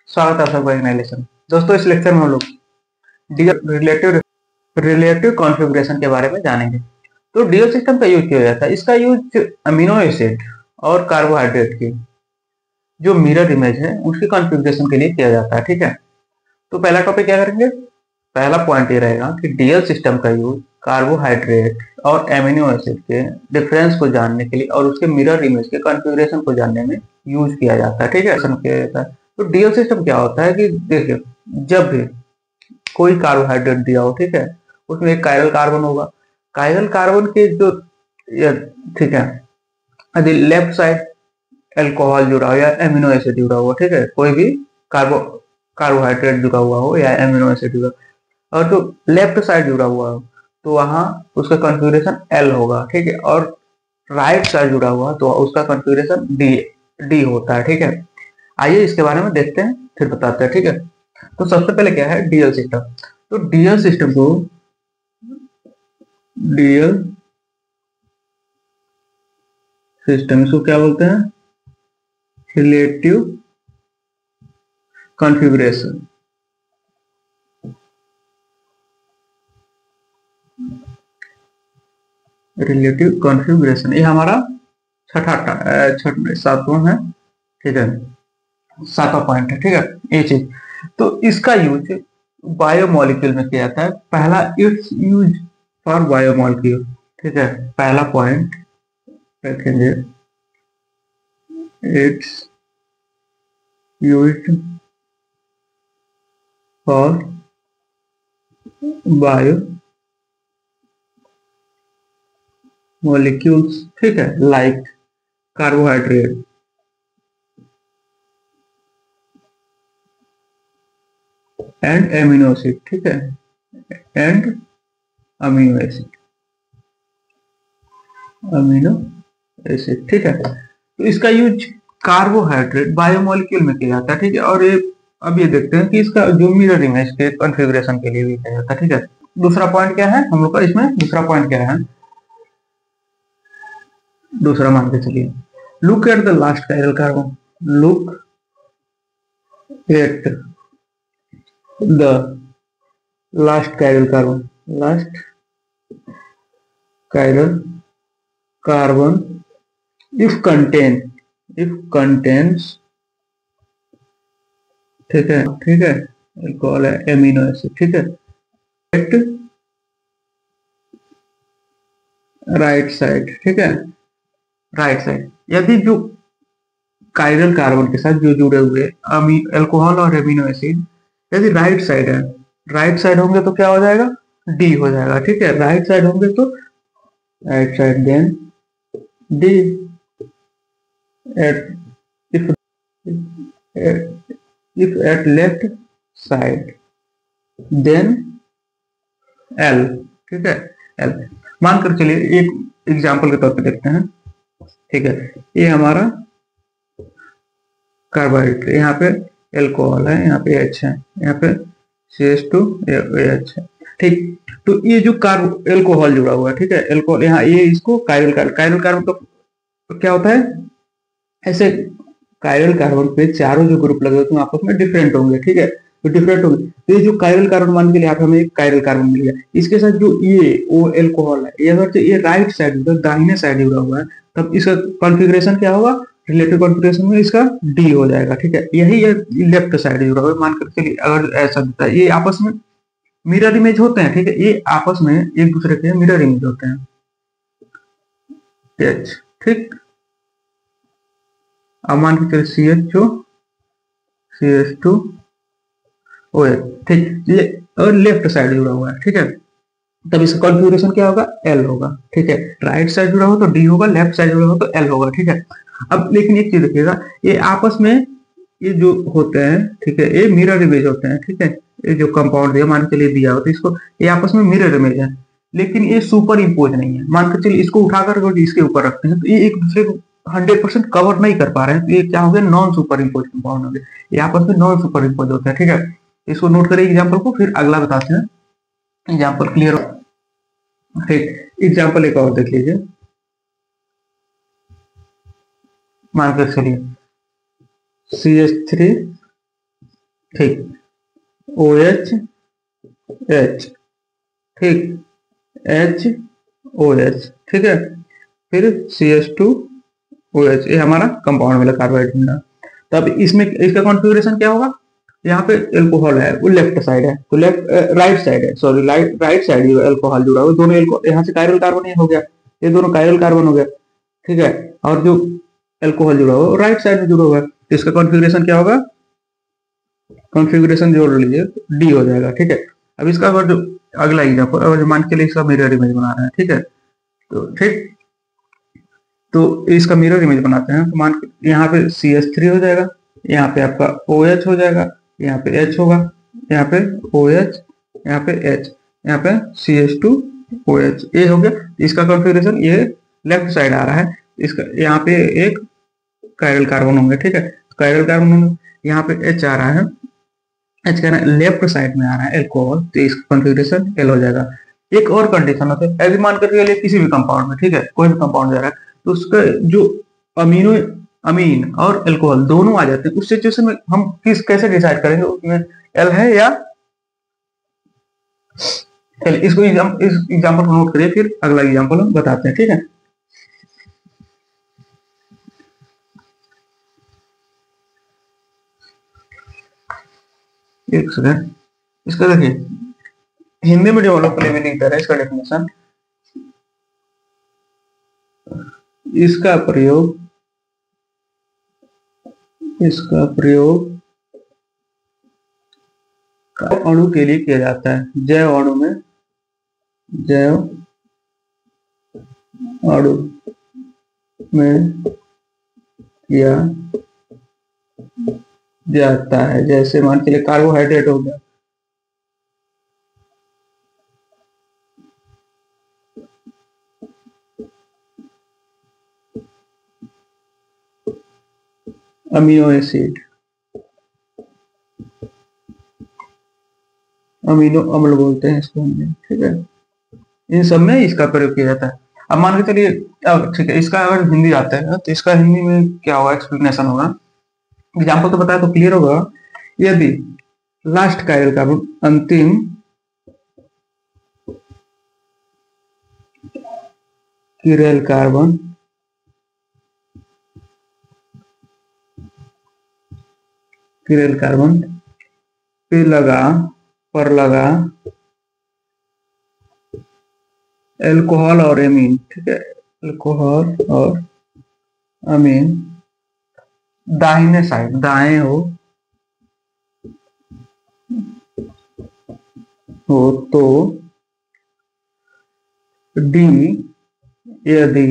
स्वागत है आपका एनालिसिस। दोस्तों, इस लेक्चर में हम लोग रिलेटिव रिलेटिव कॉन्फ़िगरेशन के बारे में जानेंगे। तो डीओ सिस्टम का यूज किया जाता है। इसका यूज अमीनो एसिड और कार्बोहाइड्रेट की जो मिरर इमेज है उसकी कॉन्फ़िगरेशन के लिए किया जाता है। ठीक है, तो पहला टॉपिक क्या करेंगे, पहला पॉइंट ये रहेगा कि डीएल सिस्टम का यूज कार्बोहाइड्रेट और एमिनो एसिड के डिफरेंस को जानने के लिए और उसके मिरर इमेज के कॉन्फ़िगरेशन को जानने में यूज किया जाता है। ठीक है, किया जाता है। तो डीएल सिस्टम क्या होता है कि देखिए, जब भी कोई कार्बोहाइड्रेट दिया हो, ठीक है, उसमें एक कायरल कार्बन होगा। कायरल कार्बन के जो ठीक है, यदि लेफ्ट साइड अल्कोहल जुड़ा हो या एमिनो एसिड जुड़ा हुआ, ठीक है, कोई भी कार्बोहाइड्रेट जुड़ा हुआ हो या एमिनो एसिड जुड़ा, और जो लेफ्ट साइड जुड़ा हुआ हो तो वहां उसका कॉन्फ़िगरेशन एल होगा। ठीक है, और राइट साइड जुड़ा हुआ तो उसका कॉन्फ़िगरेशन डी डी होता है। ठीक है, आइए इसके बारे में देखते हैं फिर बताते हैं। ठीक है, तो सबसे पहले क्या है डीएल सिस्टम। तो डीएल सिस्टम को डीएल सिस्टम इसको क्या बोलते हैं, रिलेटिव कॉन्फ़िगरेशन। रिलेटिव कॉन्फ़िगरेशन ये हमारा सातवां है। ठीक है, सातवां पॉइंट है। ठीक है, ये चीज तो इसका यूज बायोमोलिक्यूल में किया जाता है। पहला इट्स यूज फॉर बायोमोलिक्यूल। ठीक है, पहला पॉइंट रखेंगे, it's used for bio molecules. ठीक है, like carbohydrate and amino acid. ठीक है, and amino acid, amino acid. ठीक है, तो इसका यूज कार्बोहाइड्रेट बायोमोलिक्यूल में किया जाता है। ठीक है, और ये अब ये देखते हैं कि इसका जो मिरर इमेज के कॉन्फ़िगरेशन के लिए भी किया जाता है। ठीक है, दूसरा पॉइंट क्या है हम लोग का, इसमें दूसरा पॉइंट क्या है, दूसरा मान के चलिए, look at the last chiral carbon. Look at the last chiral carbon, last chiral carbon if contains, ठीक है, ठीक है, अल्कोहल है, एमिनो एसिड। ठीक है, एट राइट साइड। ठीक है, राइट साइड, यदि जो कायरल कार्बन के साथ जो जुड़े हुए अल्कोहल और एमिनो एसिड यदि राइट साइड है, राइट साइड होंगे तो क्या हो जाएगा, डी हो जाएगा। ठीक है, राइट साइड होंगे तो right side, then D. At if at left side then L। ठीक है, L मानकर चलिए एक एग्जांपल के तौर पे देखते हैं। ठीक है, ये हमारा कार्बोहाइड्रेट, यहाँ पे एल्कोहल है, यहाँ पे H है, यहाँ पे CH2OH है। ठीक, तो ये जो कार्ब एल्कोहल जुड़ा हुआ है, ठीक है, एल्कोहल यहाँ ये इसको कायरल कार्बन तो क्या होता है, ऐसे कायरल कार्बन पे चारों जो ग्रुप लगे होते हैं आपस में डिफरेंट होंगे। ठीक है, तो डिफरेंट होंगे तो ये जो कायरल कार्बन मान के लिए आप हमें एक कायरल कार्बन मिल गया, इसके साथ जो ये ओ एल्कोहल है, ये अगर ये राइट साइड दाहिने साइड जुड़ा हुआ है तब इसका कॉन्फ़िगरेशन क्या होगा, रिलेटिव कॉन्फ़िगरेशन में इसका डी हो जाएगा। ठीक है, यही ये लेफ्ट साइड जुड़ा हुआ है, मानकर चलिए अगर ऐसा दिखता है, ये आपस में मिरर इमेज होते हैं। ठीक है, ये आपस में एक दूसरे के मिरर इमेज होते हैं। ठीक, अब मान के चलिए CH2OH। ठीक, ये और लेफ्ट साइड जुड़ा हुआ है। ठीक है, तब इसका कॉन्फ़िगरेशन क्या होगा, एल होगा। ठीक है, राइट साइड जुड़ा हो तो डी होगा, लेफ्ट साइड जुड़ा हो तो एल होगा। ठीक है, अब लेकिन एक चीज देखिएगा, ये आपस में ये जो होते हैं, ठीक है, ये मिरर इमेज होते हैं। ठीक है, ये जो कंपाउंड दिया मान के चलिए दिया हो तो इसको ये आपस में मिरर इमेज है, लेकिन ये सुपर इम्पोज नहीं है। मान के चलिए इसको उठाकर इसके ऊपर रखते हैं तो ये एक दूसरे को 100% कवर नहीं कर पा रहे हैं, तो ये क्या हो गया, नॉन सुपर इम्पोज कंपाउंड हो गया, ये आपस में नॉन सुपर इम्पोज होता है। ठीक है, इसको नोट करिए एग्जाम्पल को, फिर अगला बताते हैं। एग्जाम्पल क्लियर हो, ठीक, एग्जाम्पल एक और देख लीजिए। मानकर चलिए CH3 ठीक, OH H, ठीक, HOH, ठीक है, फिर CH2OH, ये हमारा कंपाउंड वाला कार्बोहाइड्रेट मिला। तब इसमें इसका कॉन्फ़िगरेशन क्या होगा, यहाँ पे एल्कोहल है, वो लेफ्ट साइड है, तो राइट साइड है, सॉरी राइट साइड ये एल्कोहल जुड़ा हुआ है, दोनों यहाँ से कायरल कार्बन ये हो गया, ये दोनों कायरल कार्बन हो गया, ठीक है, और जो एल्कोहल जुड़ा हुआ है राइट साइड में जुड़ा हुआ है, तो इसका कॉन्फ़िगरेशन क्या होगा, कॉन्फ़िगरेशन जोड़ लीजिए, डी हो जाएगा, ठीक है। अब इसका अगर जो अगला एग्जाम्पल, अगर जो मान के लिए इसका मिरर इमेज बना रहे हैं, ठीक है, तो ठीक, तो इसका मिरर इमेज बनाते हैं, तो मान यहाँ पे CH3 हो जाएगा, यहाँ पे आपका OH हो जाएगा, यहाँ पे H होगा, यहाँ पे OH, यहाँ पे H, यहाँ पे CH2OH, ये हो गया। इसका कॉन्फ़िगरेशन ये लेफ्ट साइड आ रहा है, इसका यहाँ पे एक कायरल कार्बन होंगे, ठीक है, कायरल कार्बन होंगे, यहाँ पे H आ रहा है, H कहना लेफ्ट साइड में आ रहा है एल्कोहल, तो इसका कॉन्फ़िगरेशन L हो जाएगा। एक और कंडीशन होता है, ऐसे मान करके लिए किसी भी कंपाउंड में, ठीक है, कोई भी कंपाउंड जा रहा है, तो उसका जो अमीनो अमीन और एल्कोहल दोनों आ जाते हैं, उस सिचुएशन में हम कैसे डिसाइड करेंगे उसमें एल है या एल। इस एग्जांपल को नोट करिए, फिर अगला एग्जांपल हम बताते हैं, ठीक है। एक सेकंड, इसका देखिए हिंदी में डेवलप के लिए भी लिखता है इसका डेफिनेशन, इसका प्रयोग अणु के लिए किया जाता है, जैव अणु में किया जाता है, जैसे मान के लिए कार्बोहाइड्रेट हो गया, अमीनो एसिड, अमीनो अम्ल बोलते हैं इसको हम, ठीक है, इन सब में इसका प्रयोग किया जाता है। अब मान के चलिए, अब ठीक है, इसका अगर हिंदी आता है तो इसका हिंदी में क्या होगा, एक्सप्लेनेशन होगा, एग्जाम्पल तो बताया तो क्लियर होगा। यदि लास्ट कायरल कार्बन, अंतिम किरल कार्बन पर लगा एल्कोहल और एमीन, ठीक है, एल्कोहल और अमीन दाहिने साइड, दाएं हो तो डी, यदि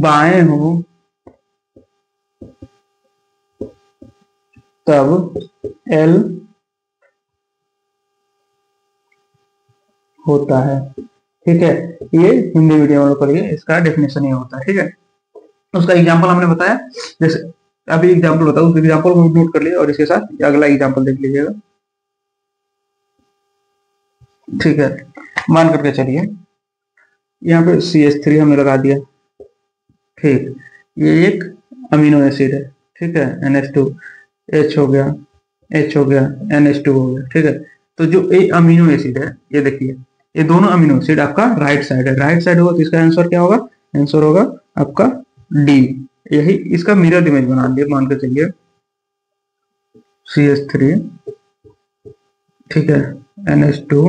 बाएं हो तब एल होता है, ठीक है। ये हिंदी मीडियम वालों के लिए इसका डेफिनेशन ये होता है, ठीक है। उसका एग्जांपल हमने बताया, जैसे अभी एग्जांपल होता है, उस एग्जांपल को नोट कर लिए और इसके साथ अगला एग्जांपल देख लीजिएगा, ठीक है। मान करके चलिए यहाँ पे CH3 हमने लगा दिया, ठीक, ये एक अमीनो एसिड है, ठीक है, NH2, H हो गया, NH2 हो गया, ठीक है। तो जो ये अमीनो एसिड है, ये देखिए, ये दोनों अमीनो एसिड आपका राइट साइड है, राइट साइड होगा तो इसका आंसर क्या होगा, आंसर होगा आपका डी। यही इसका मिरर इमेज बना लिया, मान के चलिए CH3, ठीक है, NH2,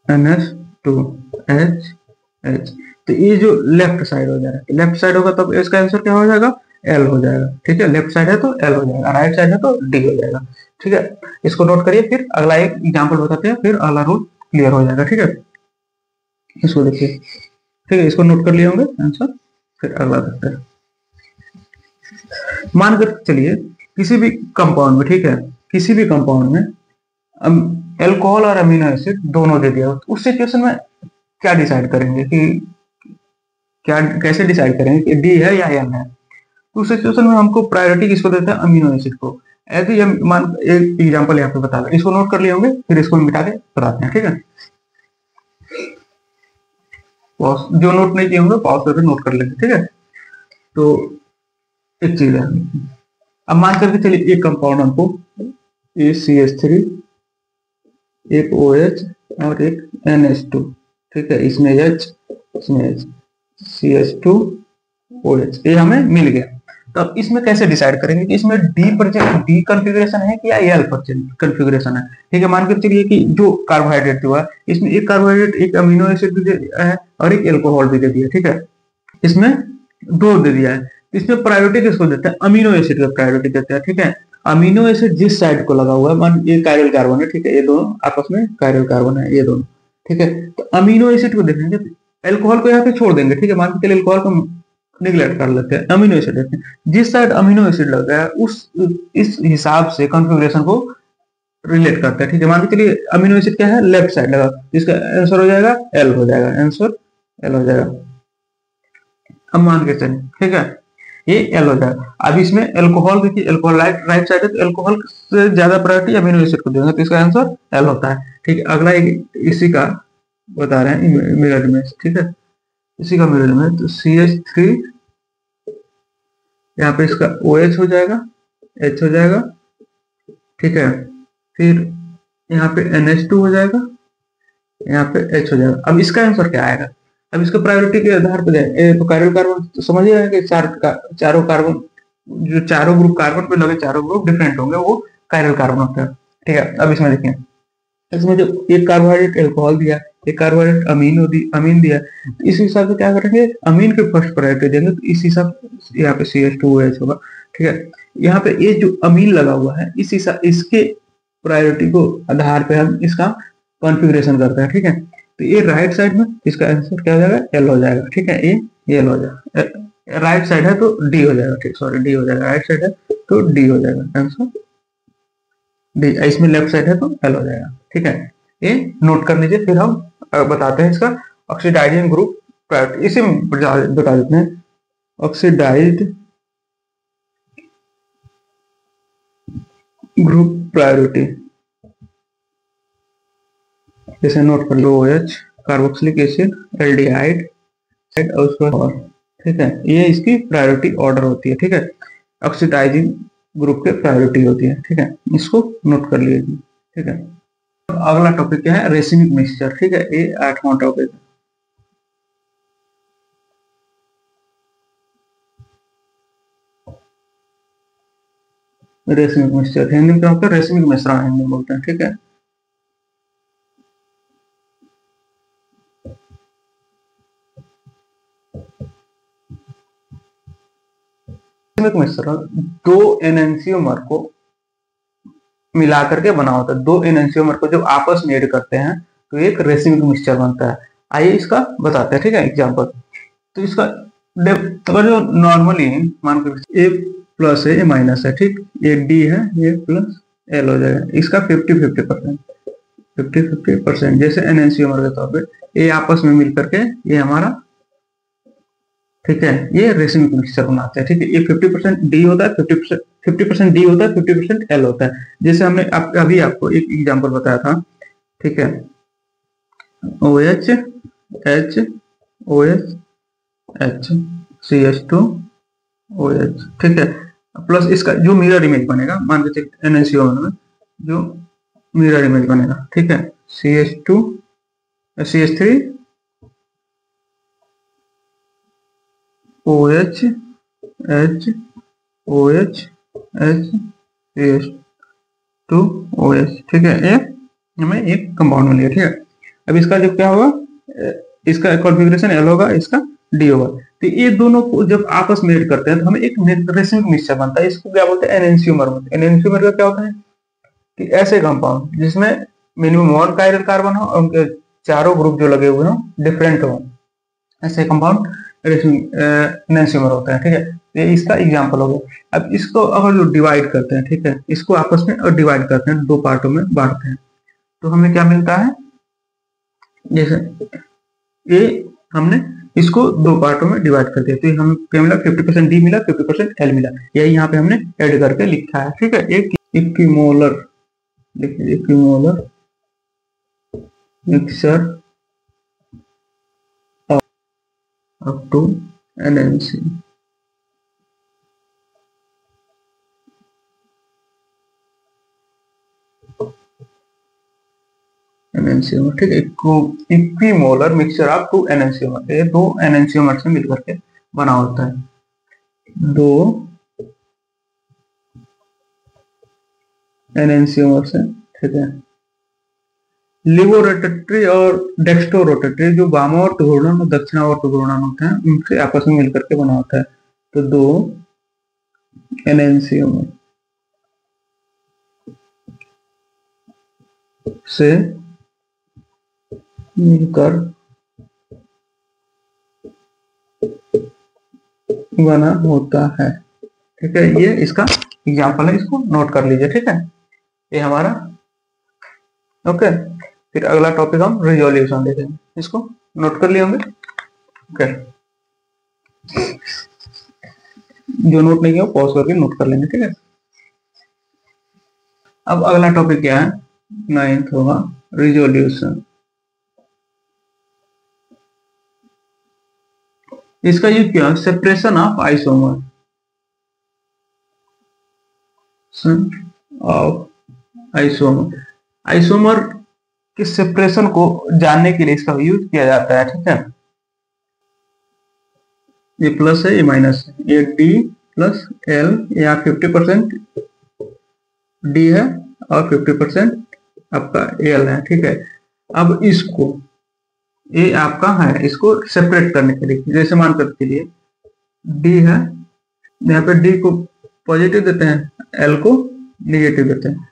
H, तो ये जो लेफ्ट साइड हो जाएगा, लेफ्ट साइड होगा तब इसका आंसर क्या हो जाएगा, एल हो जाएगा, ठीक है, लेफ्ट साइड है तो एल हो जाएगा, राइट साइड है तो डी हो जाएगा, ठीक है। इसको नोट करिए, फिर अगला एक एग्जांपल बताते हैं, फिर अगला रूल क्लियर हो जाएगा, ठीक है। इसको देखिए, ठीक है, इसको नोट कर लिए होंगे आंसर, फिर अगला देखते हैं। मान कर चलिए किसी भी कंपाउंड में, ठीक है, किसी भी कंपाउंड में एल्कोहल और अमीनो एसिड दोनों दे दिया, तो उस सिचुएशन में क्या डिसाइड करेंगे कि क्या, कैसे डिसाइड करेंगे कि डी है या एन है। तो उस सिचुएशन में हमको प्रायोरिटी किसको देते हैं, अमीनो एसिड को। ऐसे ही मान एक एग्जांपल यहाँ पे बता दें, इसको नोट कर लिए होंगे, फिर इसको मिटा के बताते हैं, ठीक है। जो नोट नहीं किए होंगे पॉज करके नोट कर लेंगे, ठीक है। तो एक चीज है, अब मान करके चलिए एक कंपाउंड हमको CH3, एक OH और एक NH2, ठीक है, इसमें H, इसमें H, CH2OH, ये हमें मिल गया। तो अब इसमें कैसे डिसाइड करेंगे कि इसमें डी कॉन्फ़िगरेशन है कि या एल कॉन्फ़िगरेशन है। ठीक है, मान कर चलिए कि जो कार्बोहाइड्रेट हुआ इसमें एक कार्बोहाइड्रेट, एक अमीनो एसिड भी दे दिया है और एक एल्कोहल भी दे दिया, ठीक है, इसमें दो दे दिया है। इसमें प्रायोरिटी किसको देते हैं, अमीनो एसिड को प्रायोरिटी देते हैं, ठीक है। अमीनो एसिड जिस साइड को लगा हुआ है, मान ये कायरल कार्बन है, ठीक है, ये दोनों आपस में कायरल कार्बन है, ये दोनों, ठीक है, तो अमीनो एसिड को देखेंगे, एल्कोहल को यहाँ पे छोड़ देंगे, ठीक है, मान के चलिए एल्कोहल को निगलेक्ट कर लेते हैं, अमीनो एसिड देते हैं। जिस साइड अमीनो एसिड लगा है उस इस हिसाब से कॉन्फ़िगरेशन को रिलेट करता है, ठीक है। मान के चलिए अमीनो एसिड क्या है, लेफ्ट साइड लगा, इसका आंसर हो जाएगा एल, हो जाएगा आंसर एल हो जाएगा। अब मान के चलिए, ठीक है, ये एल हो जाएगा। अब इसमें एल्कोहल देखिए, एल्कोहल राइट साइड है तो एल्कोहल से ज्यादा प्रायोरिटी अमीनो एसिड को देंगे, तो इसका आंसर एल होता है, ठीक है। अगला इसी का बता रहे हैं मिरर इमेज, ठीक है, इसी का मिरर इमेज। तो CH3 यहाँ पे इसका OH हो जाएगा, H हो जाएगा, ठीक है, फिर यहाँ पे NH2 हो जाएगा, यहाँ पे H हो जाएगा। अब इसका आंसर क्या आएगा, अब इसको प्रायोरिटी के आधार पर जाए तो कायरल कार्बन तो समझ रहे हैं कि चारों कार्बन, जो चारों ग्रुप कार्बन पे लगे चारों ग्रुप डिफरेंट होंगे, वो कायरल कार्बन होता है, ठीक है। अब इसमें देखिए, इसमें जो एक कार्बोहाइड्रेट एल्कोहल दिया, एक कार्बोहाइड्रेट अमीन दिया, तो इस हिसाब से क्या करेंगे, अमीन के फर्स्ट प्रायोरिटी देंगे, तो इस हिसाब से यहाँ पे CH2OH होगा, ठीक है। यहाँ पे ये जो अमीन लगा हुआ है इस हिसाब, इसके प्रायोरिटी को आधार पे हम इसका कॉन्फ़िगरेशन करते हैं, ठीक है। तो ये राइट साइड में इसका आंसर क्या हो जाएगा, एल हो जाएगा, ठीक है, ये एल हो जाएगा। राइट साइड है तो डी हो जाएगा, ठीक, सॉरी डी हो जाएगा, राइट साइड है तो डी हो जाएगा आंसर डी, इसमें लेफ्ट साइड है तो एल हो जाएगा, ठीक है। ये नोट कर लीजिए, फिर हम बताते हैं इसका ऑक्सीडाइजिंग ग्रुप प्रायोरिटी, इसे बता देते हैं ऑक्सीडाइज्ड ग्रुप प्रायोरिटी। जैसे नोट कर लो OH, कार्बोक्सिलिक एसिड, एल्डिहाइड और उसके बाद, ठीक है, ये इसकी प्रायोरिटी ऑर्डर होती है, ठीक है, ऑक्सीडाइजिंग ग्रुप के प्रायोरिटी होती है, ठीक है, इसको नोट कर लीजिए, ठीक है। अगला टॉपिक क्या है, रेसिमिक मिक्सचर, ठीक है, ये 8वां टॉपिक है। रेसिमिक मिक्सचर हिंदी में क्या होता है, रेसिमिक मिश्रण हिंदी में बोलते हैं, ठीक है। रेसिमिक मिश्रण दो एनेंशियोमर को मिला करके बना होता है, दो एनेंशियोमर को जब आपस में ऐड करते हैं तो एक रेसिमिक मिक्सचर बनता है। आइए इसका बताते हैं, ठीक है, एग्जांपल। तो इसका अगर जो नॉर्मली मान कर ए प्लस है, ए माइनस है, ठीक, ये डी है, ये प्लस एल हो जाएगा, इसका 50-50%, 50-50%, जैसे एनेंशियोमर के तौर पे ये आपस में मिल करके ये हमारा, ठीक है, ये रेसिमिक मिक्सचर बनाते हैं, ठीक है। ये 50% डी होता है, 50% डी होता है, 50% एल होता है। जैसे हमने अभी आपको एक एग्जांपल बताया था, ठीक है, OH H OH H CH2OH, ठीक है, प्लस इसका जो मिरर इमेज बनेगा, मान के चलिए एनएनसीओ में जो मिरर इमेज बनेगा, ठीक है, CH2 CH3 OH H OH H CH2OH, ठीक है, ये हमें एक कंपाउंड मिल गया, ठीक है। अब इसका जब क्या होगा, इसका कॉन्फ़िगरेशन एल होगा, इसका डी होगा, तो ये दोनों को जब आपस में ऐड करते हैं तो हमें एक रेसिमिक मिक्सचर बनता है। इसको क्या बोलते हैं, एनेंशियोमर बोलते हैं। एनेंशियोमर का क्या होता है कि ऐसे कंपाउंड जिसमें मिनिमम 1 कायरल कार्बन हो और उनके चारों ग्रुप जो लगे हुए हो डिफरेंट हो, ऐसे कंपाउंड एनेंशियोमर होता है, ठीक है। ये इसका एग्जांपल हो गया। अब इसको अगर जो डिवाइड करते हैं, ठीक है, इसको आपस में और डिवाइड करते हैं, दो पार्टों में बांटते हैं, तो हमें क्या मिलता है, जैसे ये हमने इसको दो पार्टों में डिवाइड कर दिया, तो ये हमें क्या मिला, 50% डी मिला, 50% एल मिला, यही यहाँ पे हमने ऐड करके लिखा है, ठीक है। एक इक्विमोलर, देखिए इक्विमोलर मिक्सचर अप टू एनएनसी, एनएनसीओमर, ठीक है, equimolar mixture of two enantiomer, ये दो एनएनसीओमर से मिलकर के बना होता है, दो एनएनसीओमर से, ठीक है। लिवोरोटेटरी और डेक्स्ट्रोरोटेटरी, जो वामावर्त घूर्णन और दक्षिणावर्त घूर्णन होते हैं, उनसे आपस में मिलकर के बना होता है। तो दो एनएनसीओमर से मिलकर बना होता है, ठीक है। ये इसका एग्जाम्पल है, इसको नोट कर लीजिए, ठीक है। ये हमारा ओके। फिर अगला टॉपिक हम रिजोल्यूशन देखेंगे, इसको नोट कर लिए होंगे, ओके। जो नोट नहीं है वो पॉज करके नोट कर लेंगे, ठीक है। अब अगला टॉपिक क्या है, 9th होगा रिजोल्यूशन। इसका यूज क्या, सेपरेशन ऑफ आइसोमर, आइसोमर के सेपरेशन को जानने के लिए इसका यूज किया जाता है, ठीक है। ये प्लस है, ये माइनस है, ये डी प्लस एल, या 50% डी है और 50% आपका एल है, ठीक है। अब इसको, ये आपका है, इसको सेपरेट करने के लिए, जैसे मानकर के लिए डी है, यहाँ पे डी को पॉजिटिव देते हैं, एल को निगेटिव देते हैं,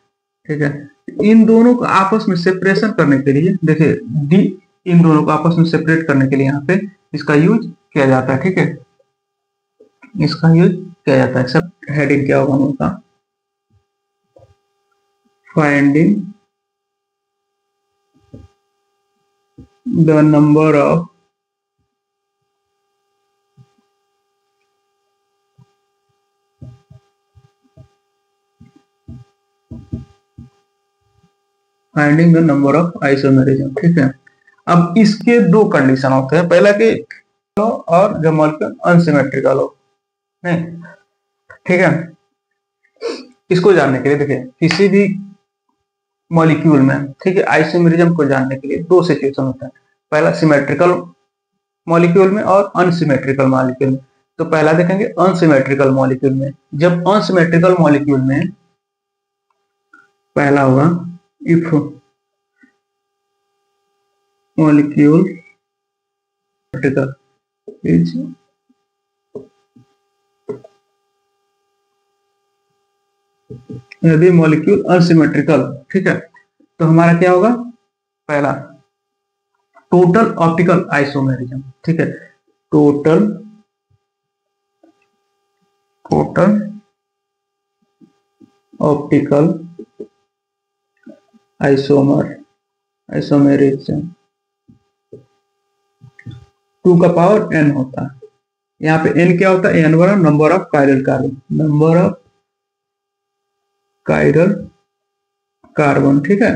ठीक है। इन दोनों को आपस में सेपरेशन करने के लिए, देखिए डी, इन दोनों को आपस में सेपरेट करने के लिए यहाँ पे इसका यूज किया जाता है, ठीक है। इसका यूज किया जाता है, सब हेडिंग क्या होगा उनका, finding the number of finding the number of isomerism, ठीक है। अब इसके दो कंडीशन होते हैं, पहला कि और जब मॉलिक्यूल अनसिमेट्रिकल हो, नहीं, ठीक है। इसको जानने के लिए देखिए, किसी भी मॉलिक्यूल में, ठीक है, आइसोमेरिज्म को जानने के लिए दो सिचुएशन होता है, पहला सिमेट्रिकल मॉलिक्यूल में और अनसिमेट्रिकल मॉलिक्यूल में। तो पहला देखेंगे अनसिमेट्रिकल मॉलिक्यूल में। जब अनसिमेट्रिकल मॉलिक्यूल में पहला होगा, इफ मॉलिक्यूल इज यदि मॉलिक्यूल अनसिमेट्रिकल, ठीक है, तो हमारा क्या होगा, पहला टोटल ऑप्टिकल आइसोमेरिज्म, ठीक है, टोटल ऑप्टिकल आइसोमेरिज्म 2 का पावर n होता है। यहाँ पे n क्या होता है, n बराबर number of chiral carbon, number of chiral carbon, ठीक है,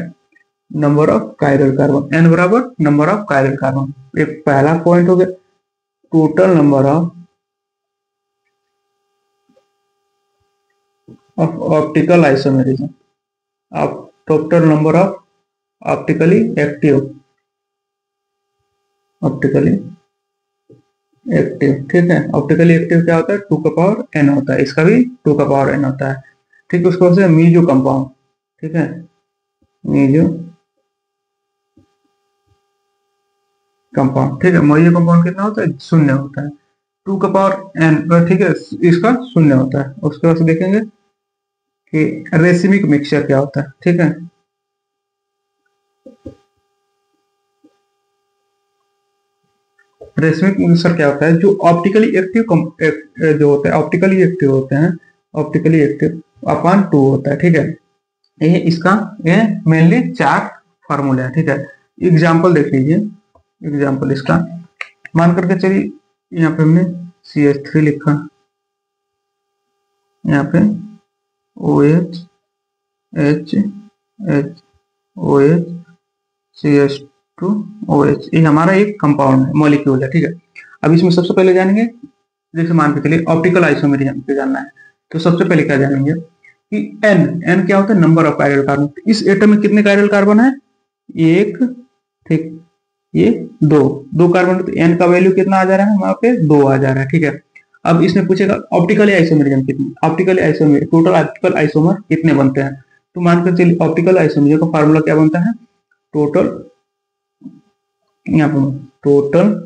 number of chiral carbon, n बराबर नंबर ऑफ कायरल कार्बन। ये पहला पॉइंट हो गया, total number of optical isomerism, total number of optically active, ठीक है। ऑप्टिकली एक्टिव क्या होता है, 2 का पावर n होता है, इसका भी 2 का पावर n होता है, ठीक है। उसको से मीजो कंपाउंड, ठीक है, मीजो कंपाउंड, ठीक है। मीजो कंपाउंड कितना होता है, 0 होता है, 2 का पावर n, ठीक है, इसका 0 होता है। उसके बाद देखेंगे कि रेसिमिक मिक्सचर क्या होता है, ठीक है। रेसिमिक मिक्सचर क्या होता है, जो ऑप्टिकली एक्टिव जो होते हैं, ऑप्टिकली एक्टिव होते हैं, ऑप्टिकली एक्टिव अपॉन 2 होता है, ठीक है। ये इसका, ये मेनली 4 फार्मूले हैं, ठीक है। एग्जाम्पल देख लीजिए, एग्जाम्पल इसका मान करके चलिए, यहाँ पे हमने CH3 लिखा, यहाँ पे OH H H OH CH2 OH, ये हमारा एक कंपाउंड है, मॉलिक्यूल है, ठीक है। अब इसमें सबसे पहले जानेंगे, जैसे मान के चलिए ऑप्टिकल आइसोमेरिज्म पे जानना है, तो सबसे पहले क्या जानेंगे कि एन क्या होता है, नंबर ऑफ कायरल कार्बन। इस एटम में कितने कायरल कार्बन है, एक, ठीक, ये दो कार्बन, तो एन का वैल्यू कितना आ जा रहा है वहां पे, 2 आ जा रहा है, ठीक है। अब इसमें पूछेगा ऑप्टिकली आइसोमेरिज्म कितनी, ऑप्टिकली आइसोमेर टोटल ऑप्टिकल आइसोमर कितने बनते हैं। तो मानकर चलिए ऑप्टिकल आइसोमेरिज्म का फार्मूला क्या बनता है, टोटल, यहाँ पर टोटल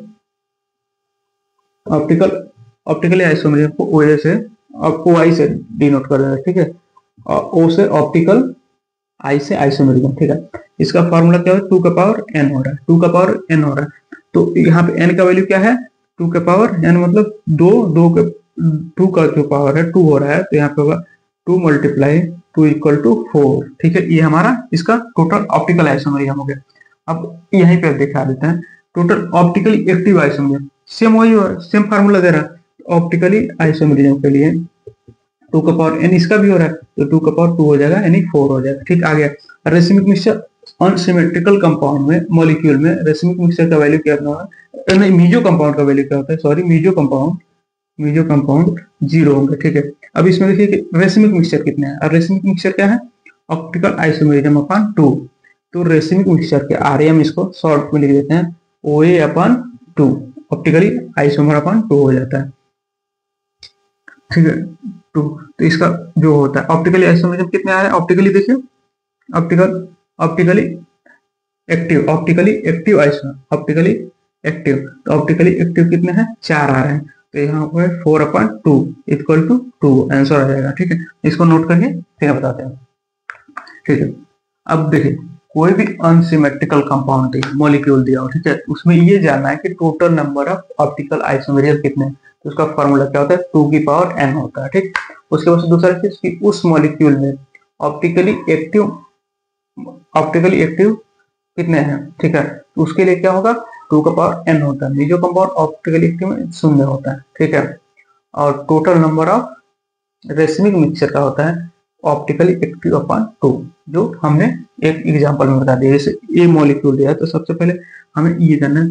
ऑप्टिकल, ऑप्टिकली आइसोमेरिज्म को ओ से, आपको आई से डिनोट कर देना, ठीक है, ओ से ऑप्टिकल, आई से आइसोमेरिज्म, ठीक है। इसका फार्मूला क्या है, 2 का पावर n हो रहा है, 2 का पावर n हो रहा है। तो यहाँ पे n का वैल्यू क्या है, 2 का पावर n मतलब 2 का जो पावर है 2 हो रहा है, तो यहाँ पे होगा 2 मल्टीप्लाई 2 इक्वल टू 4, ठीक है। ये हमारा इसका टोटल ऑप्टिकल आइसोमेरिज्म हो गया। अब यहीं पे दिखा देते हैं total optically active isomerism, same वही हो, सेम फार्मूला दे रहा है ऑप्टिकली आइसोमेरिज्म के लिए, 2 का पावर n इसका भी हो रहा है, तो 2 का पावर 2 हो जाएगा, यानी 4 हो जाएगा, ठीक। आ गया रेसिमिक मिक्सचर, अनसिमेट्रिकल कंपाउंड में, मॉलिक्यूल में रेसिमिक मिक्सचर का वैल्यू क्या होता है, नहीं मीजो कंपाउंड का वैल्यू क्या होता है, सॉरी मीजो कंपाउंड 0 होंगे, ठीक है। अब इसमें देखिए कि रेसिमिक मिक्सचर कितने हैं, और रेसिमिक मिक्सचर क्या है, ऑप्टिकल आइसोमेरिज्म अपॉन 2, तो रेसिमिक मिक्सचर के आरएम इसको शॉर्ट में लिख देते हैं OA upon 2, optically isomer upon 2 हो जाता है, ठीक है 2। तो इसका जो होता है ऑप्टिकली आइसोमेरिज्म कितने आ रहे हैं, ऑप्टिकली देखिए, optically active isomer, optically active, तो ऑप्टिकली एक्टिव कितने हैं, 4 आ रहे हैं, तो यहाँ पर 4/2 इक्वल टू 2 आंसर आ जाएगा, ठीक है। इसको नोट करके फिर बताते हैं, ठीक है। अब देखिए कोई भी अनसिमेट्रिकल कंपाउंड मॉलिक्यूल दिया हो, ठीक है, उसमें ये जानना है कि total number of optical isomerism कितने हैं, तो उसका फॉर्मूला क्या होता है, 2 की पावर n होता है, ठीक। उसके बाद दूसरा चीज कि उस मॉलिक्यूल में ऑप्टिकली एक्टिव कितने हैं, ठीक है, तो उसके लिए क्या होगा, 2 का पावर n होता है, मीजो कंपाउंड ऑप्टिकली एक्टिव में 0 होता है, ठीक है। और total number of racemic mixture का होता है ऑप्टिकली एक्टिव अपॉन 2, जो हमने एक एग्जांपल में बता दिया। जैसे ए मॉलिक्यूल दिया है तो सबसे पहले हमें ये जानना है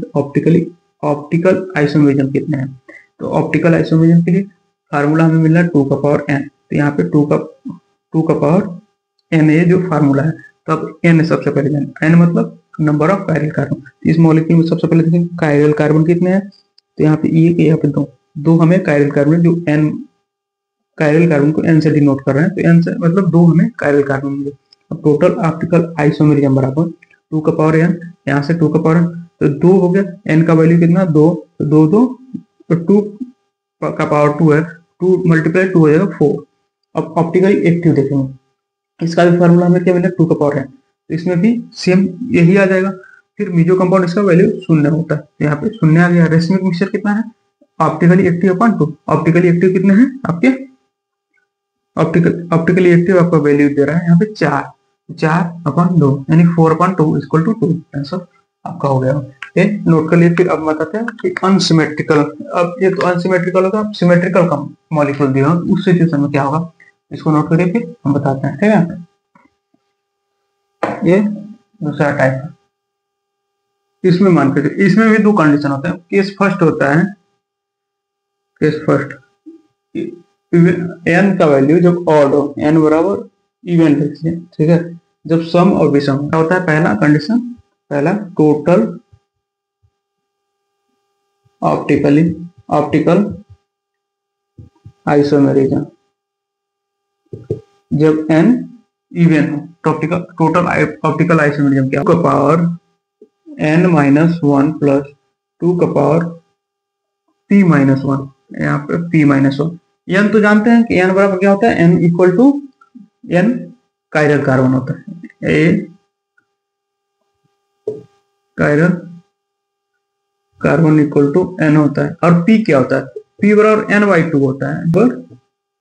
ऑप्टिकल आइसोमेरिज्म कितने हैं, तो ऑप्टिकल आइसोमेरिज्म के लिए फार्मूला हमें मिल रहा है 2 का पावर n, तो यहाँ पे 2 का पावर n ये जो फार्मूला है, तो अब n सबसे पहले जाना, n मतलब नंबर ऑफ कायरल कार्बन, इस मॉलिक्यूल में सबसे पहले देखेंगे कायरल कार्बन कितने हैं, तो यहाँ पे एक, यहाँ पे दो हमें कायरल कार्बन, जो n कायरल कार्बन को n से डिनोट कर रहे हैं, तो n से मतलब 2 हमें कायरल कार्बन मिले। अब टोटल ऑप्टिकल आइसोमेरिज्म बराबर 2 का पावर n, यहाँ से 2 का पावर n, तो 2 हो गया, n का वैल्यू कितना 2, तो 2 का पावर 2 है, 2 मल्टीप्लाई 2 हो जाएगा 4। अब ऑप्टिकली एक्टिव देखेंगे, इसका भी फार्मूला हमें क्या मिला, 2 का पावर n, तो इसमें भी सेम यही आ जाएगा। फिर मीजो कंपाउंड इसका वैल्यू 0 होता है, तो यहाँ पे 0 आ गया। रेसिमिक मिक्सचर कितना है, optically active upon 2, optically active कितने हैं आपके, ऑप्टिकली एक्टिव आपका वैल्यू दे रहा है यहाँ पे 4/2, यानी 4/2 इक्वल टू 2, आंसर आपका हो गया। ये नोट कर लिए। फिर अब बताते हैं कि अनसिमेट्रिकल, अब ये तो अनसिमेट्रिकल होगा, सिमेट्रिकल का मॉलिक्यूल दिया हो उस सिचुएशन में क्या होगा, इसको नोट करिए फिर हम बताते हैं, ठीक है। ये दूसरा टाइप है, इसमें मान कर इसमें भी 2 कंडीशन होते हैं। केस फर्स्ट होता है, केस फर्स्ट n का वैल्यू जब ऑड हो, n बराबर इवन लिखिए, ठीक है, जब सम और विषम क्या होता है, पहला कंडीशन, पहला टोटल ऑप्टिकल आइसोमेरिज्म, जब n इवन हो तो टोटल ऑप्टिकल आइसोमेरिज्म क्या होगा, पावर n-1 प्लस 2 का पावर p-1, यहाँ पे p-1, n तो जानते हैं कि n बराबर क्या होता है, n equal to n chiral carbon होता है, a chiral carbon equal to n होता है, और p क्या होता है, p बराबर n/2 होता है, पर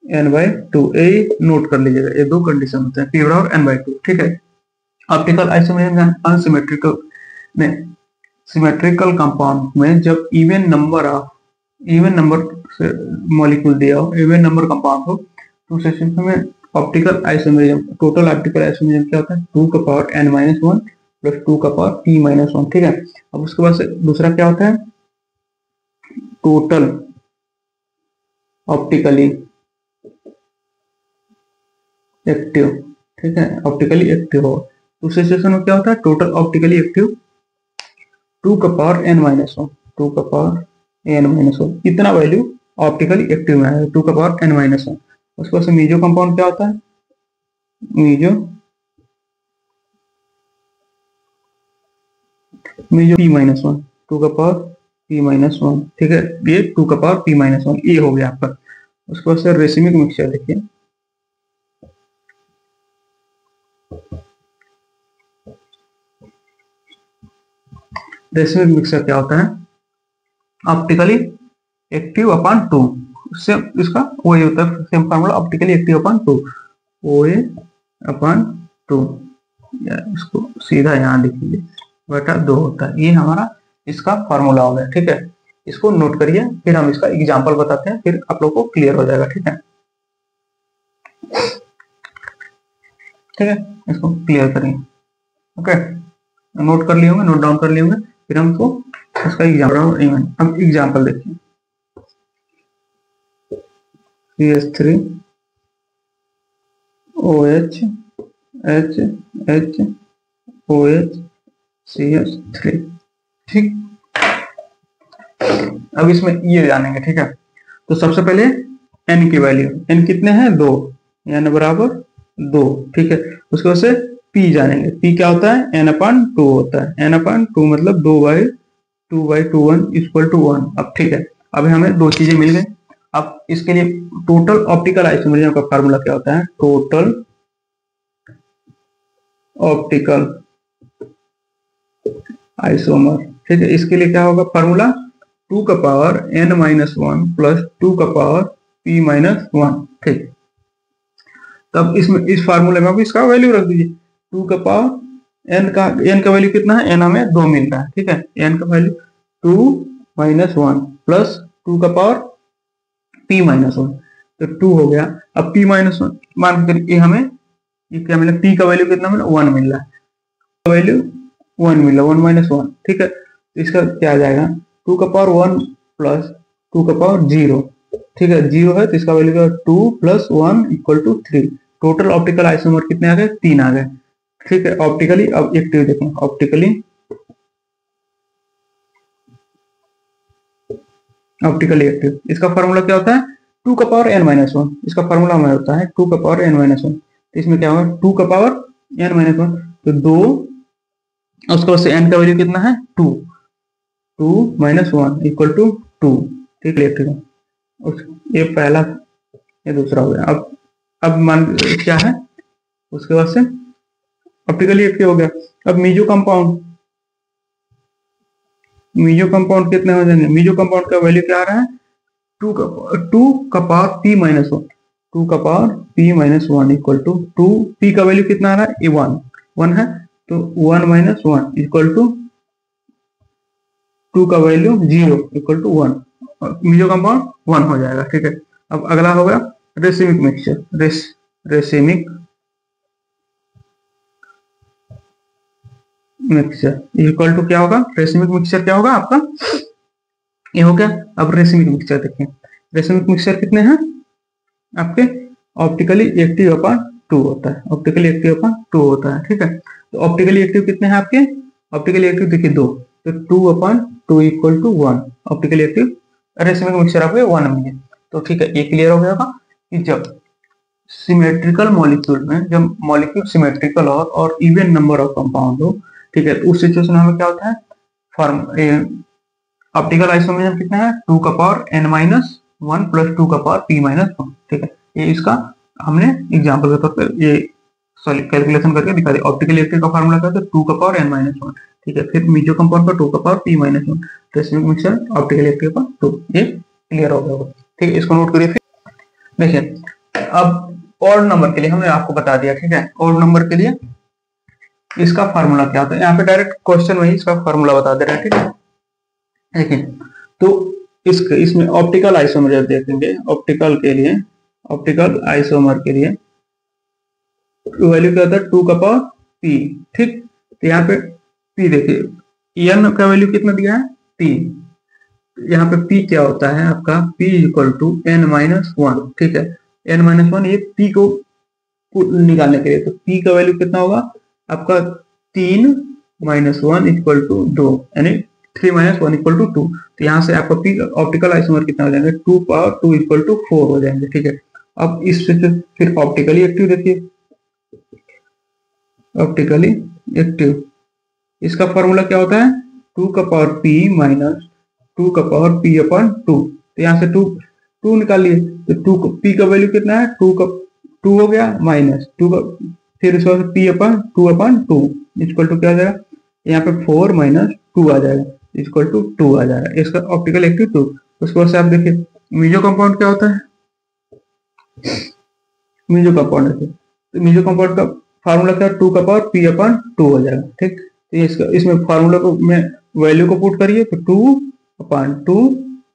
n/2, ये नोट कर लीजिएगा, ये 2 कंडीशन होते हैं, p बराबर n/2, ठीक है। ऑप्टिकल आइसोमेरिज्म अनसिमेट्रिकल में, सिमेट्रिकल कंपाउंड में जब इवन नंबर से मॉलिक्यूल दिया हो, इवन नंबर कंपाउंड हो, तो सिस्टम में optical isomerism, total optical isomerism क्या होता है, 2 का पावर n-1 प्लस 2 का पावर p-1, ठीक है। अब उसके बाद से दूसरा क्या होता है, टोटल ऑप्टिकली एक्टिव, ठीक है, ऑप्टिकली एक्टिव हो। तो उस सिचुएशन में क्या होता है, टोटल ऑप्टिकली एक्टिव 2 का पावर n माइनस वन, 2 का पावर n माइनस वन, इतना वैल्यू ऑप्टिकली एक्टिव में है, 2 का पावर n माइनस वन। उसके बाद मीजो कंपाउंड क्या होता है, मीजो p माइनस वन, 2 का पावर p माइनस वन, ठीक है, ये 2 का पावर p माइनस वन, ये हो गया आपका। उसके बाद सर रेसिमिक मिक्सचर देखिए, रेसिमिक मिक्सचर क्या होता है, ऑप्टिकली एक्टिव अपॉन 2, सेम इसका वही होता है, same formula, optically active upon 2, ओ ए अपॉन 2, इसको सीधा यहाँ लिखिए बटा 2 होता है, ये हमारा इसका फार्मूला हो गया, ठीक है। इसको नोट करिए, फिर हम इसका एग्जांपल बताते हैं, फिर आप लोग को क्लियर हो जाएगा, ठीक है, ठीक है, इसको क्लियर करिए, ओके, नोट कर लिए होंगे, नोट डाउन कर लिए होंगे, फिर हमको इसका एग्जाम्पल, हम एग्जाम्पल देखिए, CH3 OH H H OH CH3, ठीक। अब इसमें ये जानेंगे, ठीक है। तो सबसे पहले n की वैल्यू, n कितने हैं, 2, n बराबर 2, ठीक है। उसके बाद से p जानेंगे, p क्या होता है, n अपॉन 2 होता है, n अपॉन 2 मतलब 2/2/2 इक्वल टू 1। अब ठीक है, अब हमें दो चीजें मिल गई। अब इसके लिए टोटल ऑप्टिकल आइसोमरिज्म का फार्मूला क्या होता है, टोटल ऑप्टिकल आइसोमर, ठीक है। इसके लिए क्या होगा फार्मूला, 2 का power n minus one plus 2 का पावर p माइनस वन, ठीक। तब इसमें इस फार्मूले में आप इसका वैल्यू रख दीजिए, 2 का पावर n का वैल्यू कितना है, n हमें 2 मिल रहा है, ठीक है। n का वैल्यू 2 माइनस वन प्लस 2 का पावर p माइनस वन, तो 2 हो गया। अब p माइनस वन मान करके हमें ये क्या मिला, p का वैल्यू कितना मिला, 1 मिल रहा है, वैल्यू 1 मिला, 1 माइनस वन, ठीक है। तो इसका क्या आ जाएगा, 2 का पावर 1 प्लस 2 का पावर 0, ठीक है, 0 है तो इसका value 2 plus 1 equal to 3। Total optical isomer कितने आ गए, 3 आ गए, ठीक है। ऑप्टिकली अब एक्टिव देखें, ऑप्टिकली एक्टिव, इसका फार्मूला क्या होता है, 2 का पावर n माइनस वन, इसका फार्मूला हमें होता है 2 का पावर n माइनस वन। तो इसमें क्या होगा, 2 का पावर n माइनस वन, तो 2, उसके बाद से n का वैल्यू कितना है, 2, 2 माइनस वन इक्वल टू 2, ठीक है। ये पहला, ये दूसरा हो गया। अब मान क्या है, उसके बाद से ऑप्टिकली एक्टिव हो गया। अब मीजो कंपाउंड कितने हो जाएंगे, मीजो कंपाउंड का वैल्यू क्या आ रहा है, 2 का पावर p माइनस वन, 2 का power p minus one equal to 2, p का वैल्यू कितना आ रहा है, 1 है, तो 1 माइनस वन इक्वल टू 2 का value 0 equal to 1, meso compound 1 हो जाएगा, ठीक है। अब अगला होगा racemic mixture, racemic mixture equal to क्या होगा, रेसिमिक मिक्सचर क्या होगा आपका, ये हो गया। अब रेसिमिक मिक्सचर देखिए, रेसिमिक मिक्सचर कितने हैं आपके, ऑप्टिकली एक्टिव अपॉन 2 होता है, ऑप्टिकली एक्टिव अपॉन 2 होता है, ठीक है। तो ऑप्टिकली एक्टिव कितने हैं आपके, ऑप्टिकली एक्टिव देखिए 2, तो 2 upon 2 equal to 1, optically active racemic mixture आपके 1 मिले। तो ठीक है, ये क्लियर हो गया होगा कि जब सिमेट्रिकल मॉलिक्यूल में, जब मॉलिक्यूल सिमेट्रिकल और इवन नंबर ऑफ कंपाउंड हो, ठीक है, तो उस सिचुएशन में क्या होता है, ऑप्टिकल आइसोमरिज्म कितना है, 2 का power n minus one plus 2 का पावर p माइनस वन, ठीक है। ये इसका हमने एग्जाम्पल के तौर पर ये कैलकुलेशन करके दिखा दिया। ऑप्टिकल एक्टिव का फार्मूला क्या है, 2 का पावर n माइनस वन, ठीक है। फिर मीजो कंपाउंड का 2 का power p minus one, racemic mixture optical active का 2, ये क्लियर हो गया, ठीक है। इसको नोट करिए। फिर देखिए, अब ऑड नंबर के लिए हमने आपको बता दिया, ठीक है। ऑड नंबर के लिए इसका फार्मूला क्या होता है, यहाँ पे डायरेक्ट क्वेश्चन में ही इसका फार्मूला बता दे रहे हैं, ठीक है। देखिए, तो इसमें ऑप्टिकल आइसोमर देखेंगे, ऑप्टिकल आइसोमर के लिए वैल्यू क्या होता है, 2 का पावर p, ठीक। तो यहाँ पे p देखिए, n का वैल्यू कितना दिया है, 3। यहाँ पे p क्या होता है आपका, p equal to n minus one, ठीक है। n माइनस वन, ये p को निकालने के लिए। तो पी का वैल्यू कितना होगा आपका 3 माइनस 1 इक्वल टू 2, यानी 3 माइनस 1 इक्वल टू 2। तो यहाँ से आपका पी ऑप्टिकल आइसोमर कितना हो जाएंगे 2 पावर 2 इक्वल टू 4 हो जाएंगे। ठीक है, अब इस फिर ऑप्टिकली एक्टिव देखिए, ऑप्टिकली एक्टिव इसका फॉर्मूला क्या होता है 2 का पावर p माइनस 2 का पावर p अपन 2। तो यहाँ से 2 निकालिए, तो 2 p का वैल्यू कितना है 2 हो गया माइनस 2 का, फिर उसके बाद p अपन 2 इक्वल टू क्या आ जाएगा, यहाँ पे 4 माइनस 2 आ जाएगा इक्वल टू 2 आ जाएगा, इसका ऑप्टिकल एक्टिव 2। उसके बाद से आप देखिए मीजो कंपाउंड क्या होता है, मीजो कंपाउंड है, तो मीजो कंपाउंड का फार्मूला क्या 2 का पावर p अपन 2 हो जाएगा। ठीक, तो इसमें फार्मूला को में वैल्यू को पुट करिए तो 2 अपन 2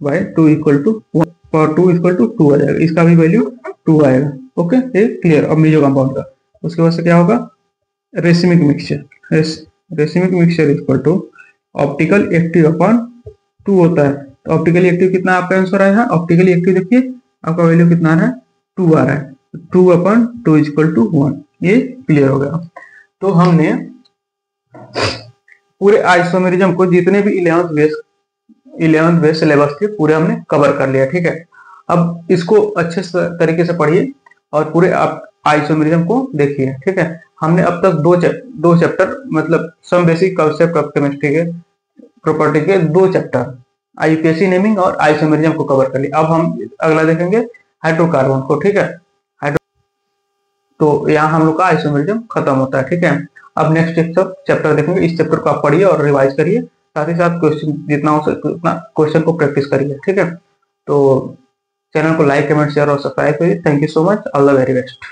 बाई 2 equal to 1 power 2 equal to 2 आ जाएगा, इसका भी वैल्यू 2 आएगा। ओके, ये क्लियर। अब मीजो कंपाउंड का उसके बाद से क्या होगा racemic mixture, racemic mixture equal to optical active अपन 2 होता है। तो ऑप्टिकली एक्टिव कितना आपका आंसर आया है, ऑप्टिकली एक्टिव देखिए आपका वैल्यू कितना आ रहा है 2 आ रहा है, 2 अपन 2 इक्वल टू 1, ये क्लियर हो गया। तो हमने पूरे आइसोमेरिज्म को जितने भी 11th बेस सिलेबस थे पूरे हमने कवर कर लिया। ठीक है, अब इसको अच्छे तरीके से पढ़िए और पूरे आप आइसोमेरिज्म को देखिए। ठीक है, हमने अब तक दो चैप्टर मतलब some basic concept of chemistry के प्रॉपर्टी के 2 चैप्टर आईयूपीएसी नेमिंग और आइसोमेरिज्म को कवर कर लिया। अब हम अगला देखेंगे हाइड्रोकार्बन को। ठीक है, तो यहाँ हम लोग का आइसोमेरिज्म खत्म होता है। ठीक है, अब नेक्स्ट चैप्टर देखेंगे, इस चैप्टर को आप पढ़िए और रिवाइज करिए, साथ ही साथ क्वेश्चन जितना हो सके उतना क्वेश्चन को प्रैक्टिस करिए। ठीक है, तो चैनल को लाइक कमेंट शेयर और सब्सक्राइब करिए। Thank you so much, all the very best.